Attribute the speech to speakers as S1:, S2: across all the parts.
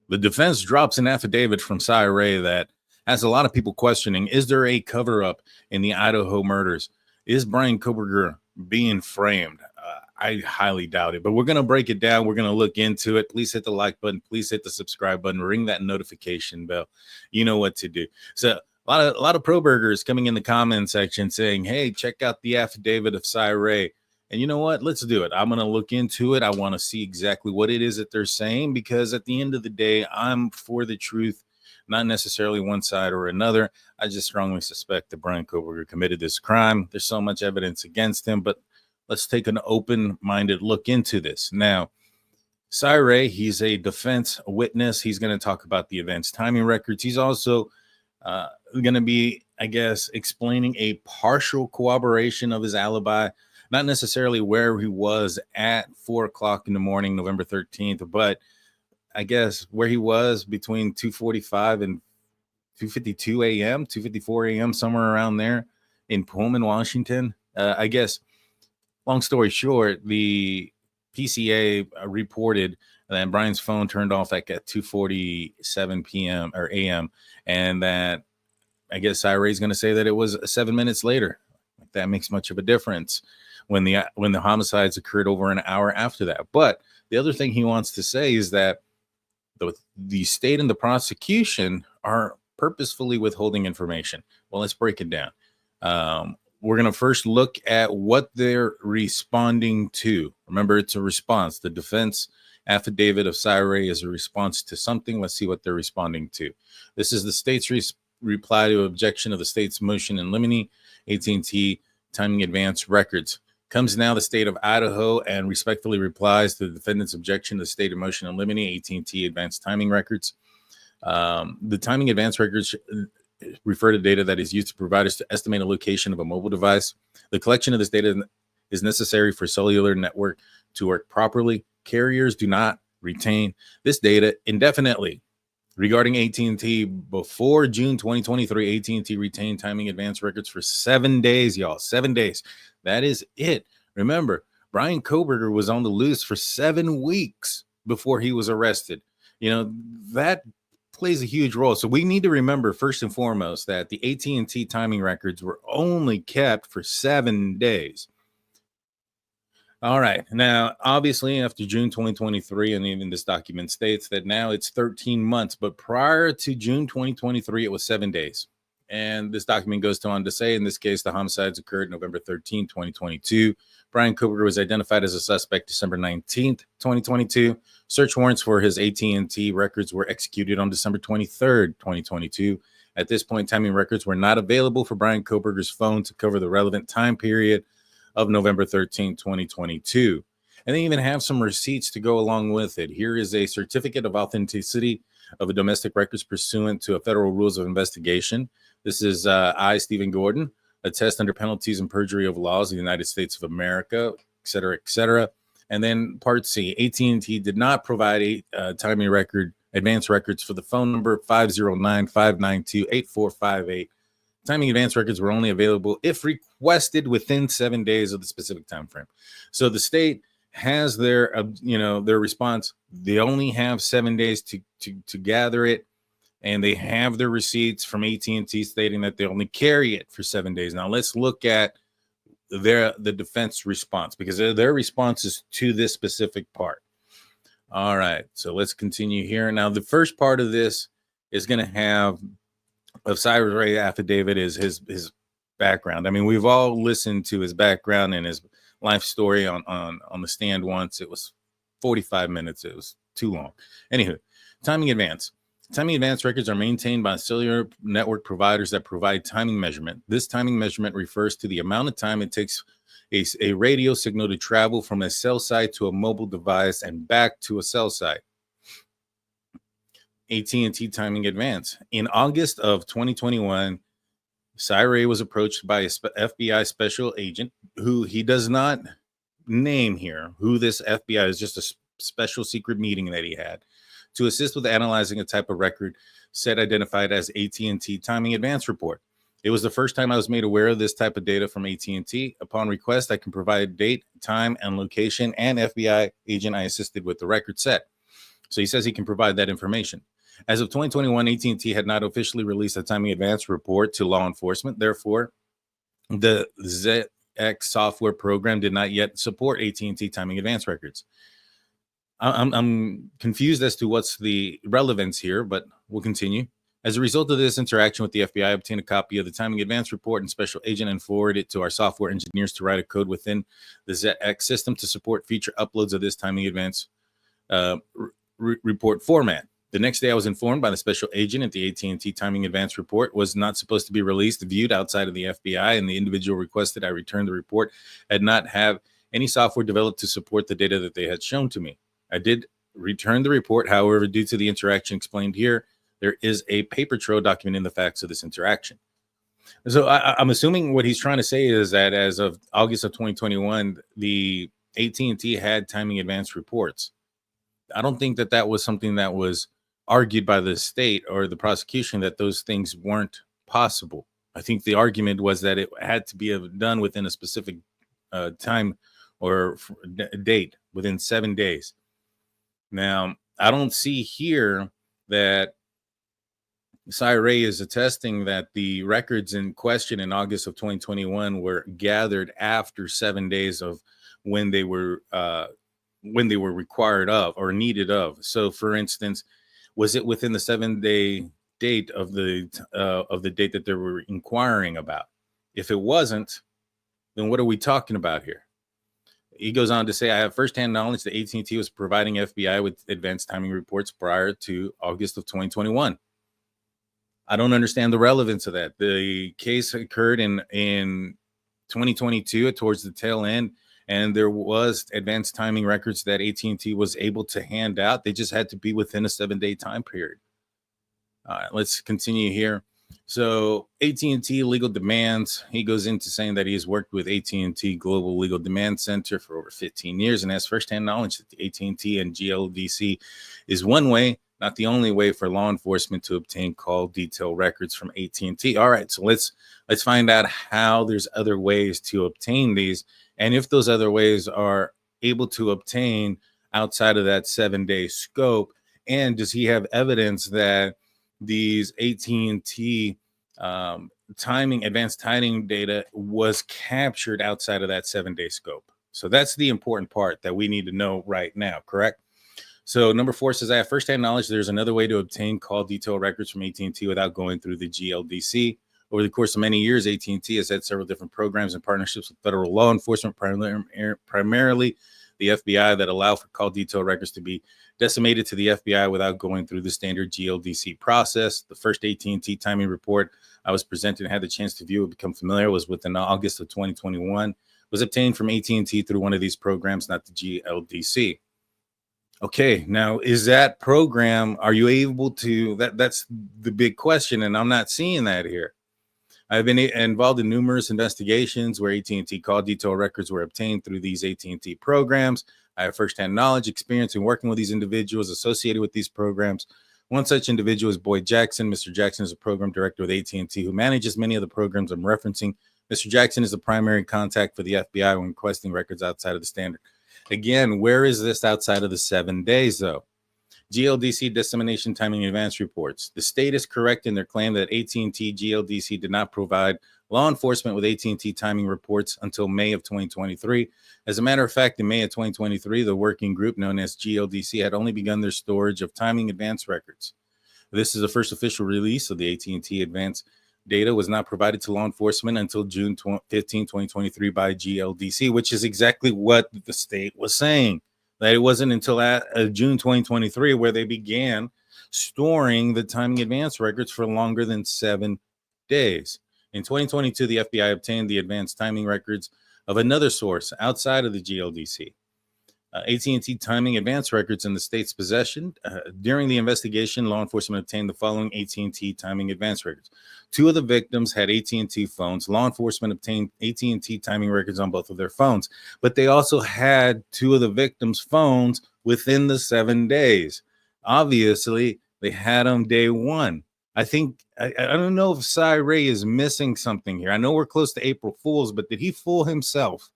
S1: The defense drops an affidavit from Cy Ray that has a lot of people questioning, is there a cover-up in the Idaho murders? Is Bryan Kohberger being framed? I highly doubt it, but we're going to break it down. We're going to look into it. Please hit the like button. Please hit the subscribe button. Ring that notification bell. You know what to do. So a lot of pro burgers coming in the comment section saying, hey, check out the affidavit of Cy Ray. And you know what? Let's do it. I'm going to look into it. I want to see exactly what it is that they're saying, because at the end of the day, I'm for the truth, not necessarily one side or another. I just strongly suspect that Bryan Kohberger committed this crime. There's so much evidence against him, but let's take an open-minded look into this. Now, Cy Ray, he's a defense witness. He's going to talk about the events timing records. He's also going to be, I guess, explaining a partial corroboration of his alibi. Not necessarily where he was at 4 o'clock in the morning, November 13th, but I guess where he was between 2:45 and 2:52 a.m., 2:54 a.m., somewhere around there in Pullman, Washington. I guess, long story short, the PCA reported that Bryan's phone turned off like at 2:47 p.m. or a.m., and that I guess Cy Ray's going to say that it was 7 minutes later. Like that makes much of a difference when the homicides occurred over an hour after that. But the other thing he wants to say is that the state and the prosecution are purposefully withholding information. Well, let's break it down. We're going to first look at what they're responding to. Remember, it's a response. The defense affidavit of Cy Ray is a response to something. Let's see what they're responding to. This is the state's reply to objection of the state's motion in limine, AT&T timing advance records. Comes now the state of Idaho and respectfully replies to the defendant's objection to the state of motion in limine, AT&T advanced timing records. The timing advance records refer to data that is used to providers to estimate a location of a mobile device. The collection of this data is necessary for cellular network to work properly. Carriers do not retain this data indefinitely. Regarding AT&T, before June 2023, AT&T retained timing advance records for 7 days, y'all. 7 days. That is it. Remember, Bryan Kohberger was on the loose for 7 weeks before he was arrested. You know, that plays a huge role. So we need to remember, first and foremost, that the AT&T timing records were only kept for 7 days. All right. Now, obviously, after June 2023, and even this document states that now it's 13 months, but prior to June 2023, it was 7 days. And this document goes on to say, in this case, the homicides occurred November 13, 2022. Bryan Kohberger was identified as a suspect December 19th, 2022. Search warrants for his AT&T records were executed on December 23rd, 2022. At this point, timing records were not available for Bryan Kohberger's phone to cover the relevant time period of November 13, 2022. And they even have some receipts to go along with it. Here is a certificate of authenticity of a domestic records pursuant to a federal rules of investigation. This is I, Stephen Gordon, attest under penalties and perjury of laws of the United States of America, et cetera, et cetera. And then part C, AT&T did not provide a timing record, advance records for the phone number 509-592-8458. Timing advance records were only available if requested within 7 days of the specific time frame. So the state has their, their response. They only have 7 days to gather it, and they have their receipts from AT&T stating that they only carry it for 7 days. Now let's look at the defense response, because their response is to this specific part. All right, so let's continue here. Now the first part of this is going to have of Cy Ray affidavit is his background. I mean, we've all listened to his background and his life story on the stand once. It was 45 minutes. It was too long. Anywho, timing advance. Timing advance records are maintained by cellular network providers that provide timing measurement. This timing measurement refers to the amount of time it takes a radio signal to travel from a cell site to a mobile device and back to a cell site. AT&T timing advance. In August of 2021, Cy Ray was approached by a FBI special agent who he does not name here, who this FBI is, just a special secret meeting that he had to assist with analyzing a type of record set identified as AT&T timing advance report. It was the first time I was made aware of this type of data from AT&T. Upon request, I can provide date, time, and location, and FBI agent I assisted with the record set. So he says he can provide that information. As of 2021, AT&T had not officially released a timing advance report to law enforcement. Therefore, the ZX software program did not yet support AT&T timing advance records. I'm confused as to what's the relevance here, but we'll continue. As a result of this interaction with the FBI, I obtained a copy of the timing advance report and special agent and forwarded it to our software engineers to write a code within the ZX system to support future uploads of this timing advance report format. The next day, I was informed by the special agent that the AT&T timing advance report was not supposed to be released, viewed outside of the FBI, and the individual requested I return the report had not have any software developed to support the data that they had shown to me. I did return the report. However, due to the interaction explained here, there is a paper trail documenting the facts of this interaction. So I'm assuming what he's trying to say is that as of August of 2021, the AT&T had timing advance reports. I don't think that that was something that was argued by the state or the prosecution, that those things weren't possible. I think the argument was that it had to be done within a specific time or date, within 7 days. Now, I don't see here that Ray is attesting that the records in question in August of 2021 were gathered after 7 days of when they were required of or needed of. So, for instance, was it within the 7-day date of the date that they were inquiring about? If it wasn't, then what are we talking about here? He goes on to say, I have firsthand knowledge that AT&T was providing FBI with advanced timing reports prior to August of 2021. I don't understand the relevance of that. The case occurred in 2022 towards the tail end, and there was advanced timing records that AT&T was able to hand out. They just had to be within a 7-day time period. All right, let's continue here. So AT&T legal demands, he goes into saying that he has worked with AT&T Global Legal Demand Center for over 15 years and has firsthand knowledge that the AT&T and GLDC is one way, not the only way, for law enforcement to obtain call detail records from AT&T. All right, so let's find out how there's other ways to obtain these, and if those other ways are able to obtain outside of that 7-day scope. And does he have evidence that these AT&T advanced timing data was captured outside of that 7-day scope? So that's the important part that we need to know right now, correct? So number 4 says, I have firsthand knowledge there's another way to obtain call detail records from AT&T without going through the GLDC. Over the course of many years, AT&T has had several different programs and partnerships with federal law enforcement, primarily the FBI, that allow for call detail records to be disseminated to the FBI without going through the standard GLDC process. The first AT&T timing report I was presented and had the chance to view and become familiar was within August of 2021. Was obtained from AT&T through one of these programs, not the GLDC. Okay, now is that program, are you able to, that's the big question, and I'm not seeing that here. I've been involved in numerous investigations where AT&T call detail records were obtained through these AT&T programs. I have firsthand knowledge, experience in working with these individuals associated with these programs. One such individual is Boyd Jackson. Mr. Jackson is a program director with AT&T who manages many of the programs I'm referencing. Mr. Jackson is the primary contact for the FBI when requesting records outside of the standard. Again, where is this outside of the 7 days, though? GLDC dissemination timing advance reports. The state is correct in their claim that AT&T GLDC did not provide law enforcement with AT&T timing reports until May of 2023. As a matter of fact, in May of 2023, the working group known as GLDC had only begun their storage of timing advance records. This is the first official release of the AT&T advance data was not provided to law enforcement until June 15, 2023 by GLDC, which is exactly what the state was saying. That it wasn't until June 2023 where they began storing the timing advance records for longer than 7 days. In 2022, the FBI obtained the advanced timing records of another source outside of the GLDC. AT&T timing advance records in the state's possession. During the investigation, law enforcement obtained the following AT&T timing advance records. 2 of the victims had AT&T phones. Law enforcement obtained AT&T timing records on both of their phones, but they also had 2 of the victims' phones within the 7 days. Obviously, they had them day 1. I think, I don't know if Ray is missing something here. I know we're close to April Fool's, but did he fool himself?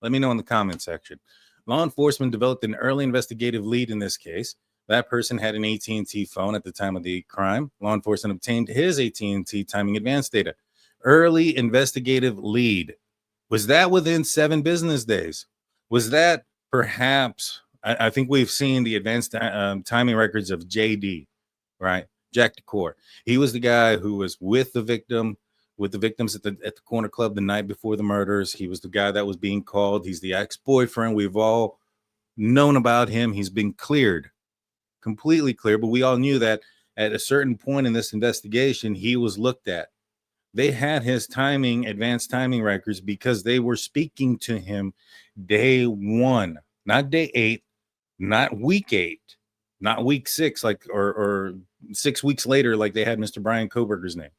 S1: Let me know in the comment section. Law enforcement developed an early investigative lead in this case. That person had an AT&T phone at the time of the crime. Law enforcement obtained his AT&T timing advance data. Early investigative lead. Was that within 7 business days? Was that perhaps, I think we've seen the advanced timing records of JD, right? Jack DeCore. He was the guy who was with the victims at the corner club the night before the murders. He was the guy that was being called. He's the ex-boyfriend. We've all known about him. He's been cleared, completely clear, but we all knew that at a certain point in this investigation, he was looked at. They had his advanced timing records, because they were speaking to him day 1, not day 8, not week 8, not week 6, or 6 weeks later, like they had Mr. Bryan Kohberger's name.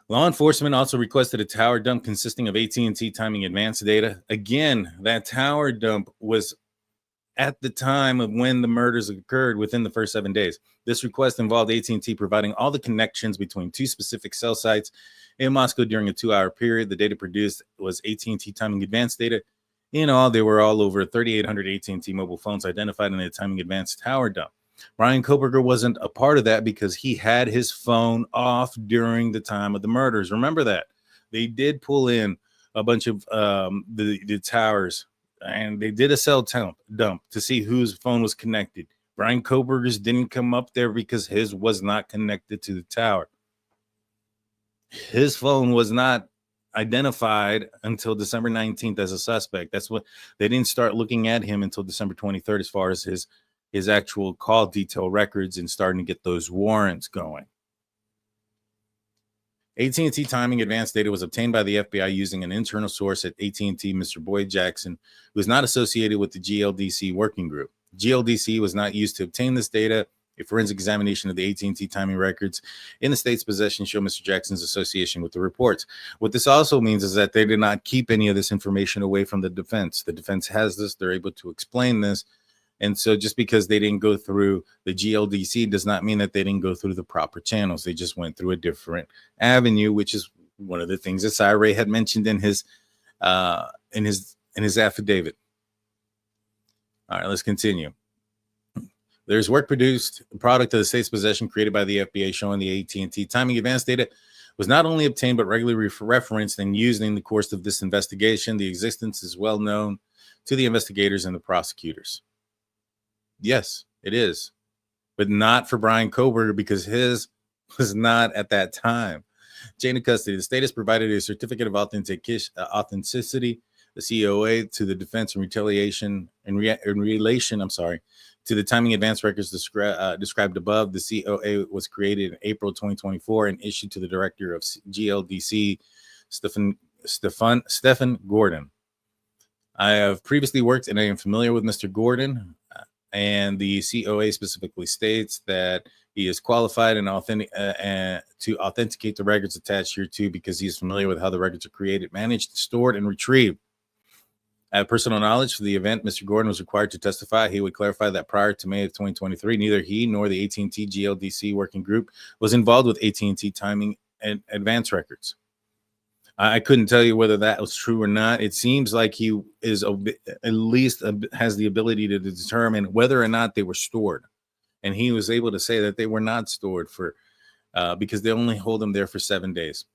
S1: Law enforcement also requested a tower dump consisting of AT&T timing advance data. Again, that tower dump was at the time of when the murders occurred, within the first 7 days. This request involved AT&T providing all the connections between 2 specific cell sites in Moscow during a 2-hour period. The data produced was AT&T timing advance data. In all, there were all over 3,800 AT&T mobile phones identified in the timing advance tower dump. Bryan Kohberger wasn't a part of that because he had his phone off during the time of the murders. Remember that. They did pull in a bunch of the towers, and they did a cell dump to see whose phone was connected. Bryan Kohberger's didn't come up there because his was not connected to the tower. His phone was not identified until December 19th as a suspect. That's what they didn't start looking at him until December 23rd, as far as his actual call detail records and starting to get those warrants going. AT&T timing advance data was obtained by the FBI using an internal source at AT&T, Mr. Boyd Jackson, who is not associated with the GLDC working group. GLDC was not used to obtain this data. A forensic examination of the AT&T timing records in the state's possession show Mr. Jackson's association with the reports. What this also means is that they did not keep any of this information away from the defense. The defense has this. They're able to explain this. And so just because they didn't go through the GLDC does not mean that they didn't go through the proper channels. They just went through a different avenue, which is one of the things that Cy Ray had mentioned in his affidavit. All right, let's continue. There's work produced, a product of the state's possession created by the FBI, showing the AT&T timing advance data was not only obtained but regularly referenced and used in the course of this investigation. The existence is well known to the investigators and the prosecutors. Yes, it is, but not for Bryan Kohberger, because his was not at that time. Chain of custody. The state has provided a certificate of authenticity, the COA, to the defense in relation to the timing advance records described above. The COA was created in April 2024 and issued to the director of GLDC, Stephen Gordon. I have previously worked and I am familiar with Mr. Gordon, and the COA specifically states that he is qualified and to authenticate the records attached here too, because he is familiar with how the records are created, managed, stored, and retrieved. I have personal knowledge for the event. Mr. Gordon was required to testify. He would clarify that prior to May of 2023, neither he nor the AT&T GLDC working group was involved with AT&T timing and advance records. I couldn't tell you whether that was true or not. It seems like he is at least has the ability to determine whether or not they were stored. And he was able to say that they were not stored because they only hold them there for 7 days.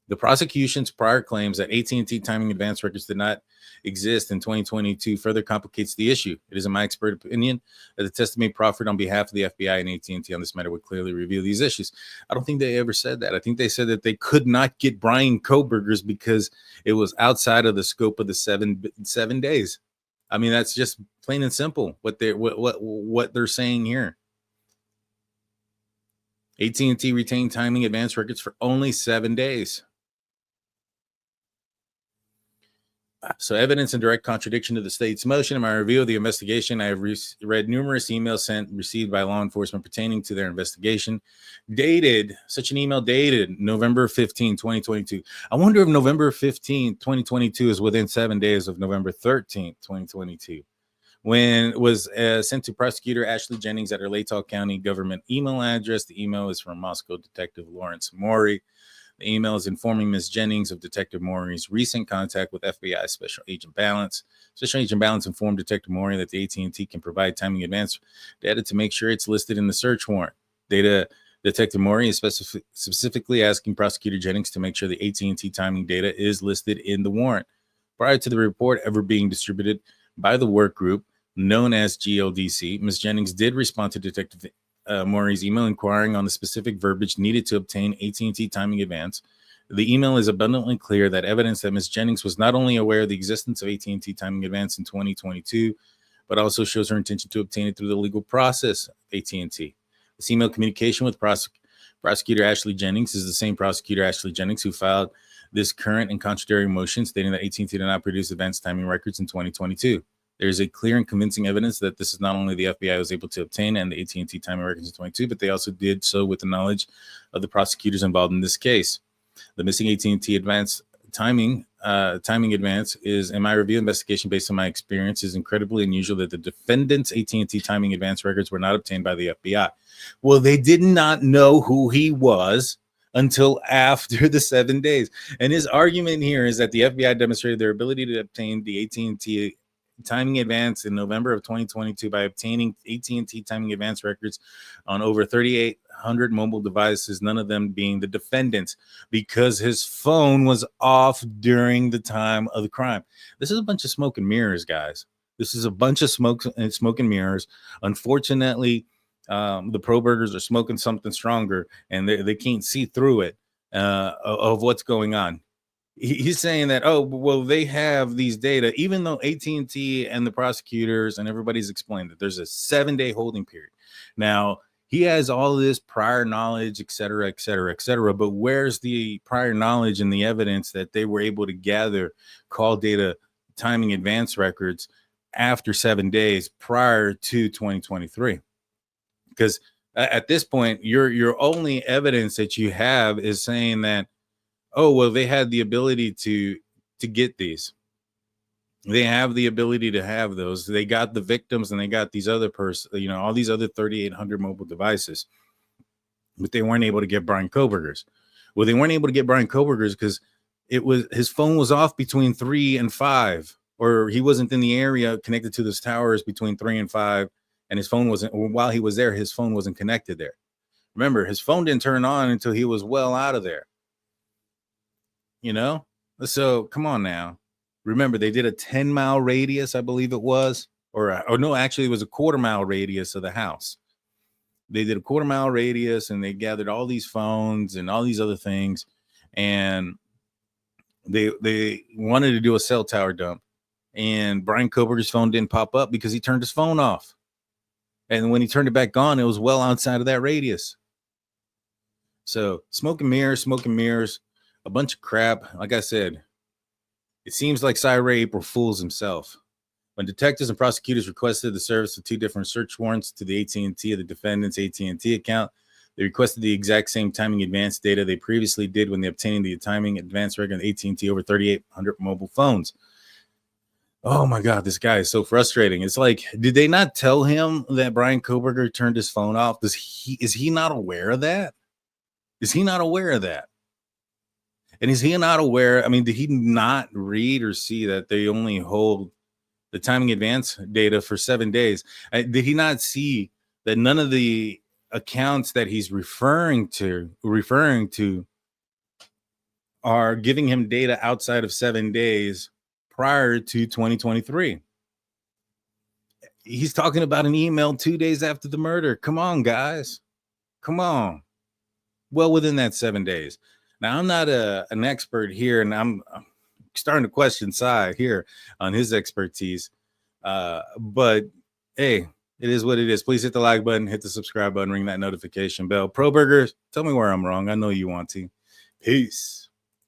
S1: The prosecution's prior claims that AT&T timing advance records did not exist in 2022 further complicates the issue. It is in my expert opinion that the testimony proffered on behalf of the FBI and AT&T on this matter would clearly reveal these issues. I don't think they ever said that. I think they said that they could not get Bryan Kohberger's because it was outside of the scope of the seven days. I mean, that's just plain and simple what they're saying here. AT&T retained timing advance records for only 7 days. So evidence in direct contradiction to the state's motion. In my review of the investigation, I have read numerous emails received by law enforcement pertaining to their investigation. Such an email dated November 15, 2022. I wonder if November 15, 2022 is within 7 days of November 13, 2022. When it was sent to prosecutor Ashley Jennings at her Latah County government email address. The email is from Moscow Detective Lawrence Maury. The email is informing Ms. Jennings of Detective Maury's recent contact with FBI Special Agent Balance. Special Agent Balance informed Detective Maury that the AT&T can provide timing advance data to make sure it's listed in the search warrant. Detective Maury is specifically asking Prosecutor Jennings to make sure the AT&T timing data is listed in the warrant. Prior to the report ever being distributed by the work group known as GLDC, Ms. Jennings did respond to Detective Maury's email inquiring on the specific verbiage needed to obtain AT&T timing advance. The email is abundantly clear that evidence that Ms. Jennings was not only aware of the existence of AT&T timing advance in 2022, but also shows her intention to obtain it through the legal process of AT&T. This email communication with Prosecutor Ashley Jennings is the same Prosecutor Ashley Jennings who filed this current and contradictory motion stating that AT&T did not produce advanced timing records in 2022. There is a clear and convincing evidence that this is not only the FBI was able to obtain and the AT&T timing records in 22, but they also did so with the knowledge of the prosecutors involved in this case. The missing AT&T advanced timing advance is, in my review investigation based on my experience, is incredibly unusual that the defendant's AT&T timing advance records were not obtained by the FBI. Well, they did not know who he was until after the 7 days. And his argument here is that the FBI demonstrated their ability to obtain the AT&T timing advance in November of 2022 by obtaining AT&T timing advance records on over 3,800 mobile devices, none of them being the defendant's, because his phone was off during the time of the crime. This is a bunch of smoke and mirrors, guys. This is a bunch of smoke and mirrors. Unfortunately, the Kohbergers are smoking something stronger, and they can't see through it of what's going on. He's saying that, oh, well, they have these data, even though AT&T and the prosecutors and everybody's explained that there's a 7-day holding period. Now, he has all this prior knowledge, et cetera, et cetera, et cetera. But where's the prior knowledge and the evidence that they were able to gather call data timing advance records after 7 days prior to 2023? Because at this point, your only evidence that you have is saying that, oh, well, they had the ability to get these. They have the ability to have those. They got the victims and they got these other all these other 3,800 mobile devices, but they weren't able to get Bryan Kohberger's. Well, they weren't able to get Bryan Kohberger's because his phone was off between 3 and 5, or he wasn't in the area connected to those towers between 3 and 5, and his phone wasn't. While he was there, his phone wasn't connected there. Remember, his phone didn't turn on until he was well out of there. So come on now. Remember, they did a 10-mile radius, I believe it was, or no, actually it was a 1/4-mile radius of the house. They did a 1/4-mile radius, and they gathered all these phones and all these other things, and they wanted to do a cell tower dump, and Bryan Kohberger's phone didn't pop up because he turned his phone off, and when he turned it back on, it was well outside of that radius. So smoke and mirrors. A bunch of crap. Like I said, it seems like Ray April fools himself. When detectives and prosecutors requested the service of 2 different search warrants to the AT&T of the defendant's AT&T account, they requested the exact same timing advance data they previously did when they obtained the timing advance record of AT&T over 3,800 mobile phones. Oh my God, this guy is so frustrating. It's like, did they not tell him that Bryan Kohberger turned his phone off? Is he not aware of that? Is he not aware of that? And is he not aware? I mean, did he not read or see that they only hold the timing advance data for 7 days? Did he not see that none of the accounts that he's referring to are giving him data outside of 7 days prior to 2023? He's talking about an email 2 days after the murder. Come on, guys. Come on. Well, within that 7 days. Now, I'm not an expert here, and I'm starting to question Cy here on his expertise. But, hey, it is what it is. Please hit the like button, hit the subscribe button, ring that notification bell. Kohberger, tell me where I'm wrong. I know you want to. Peace.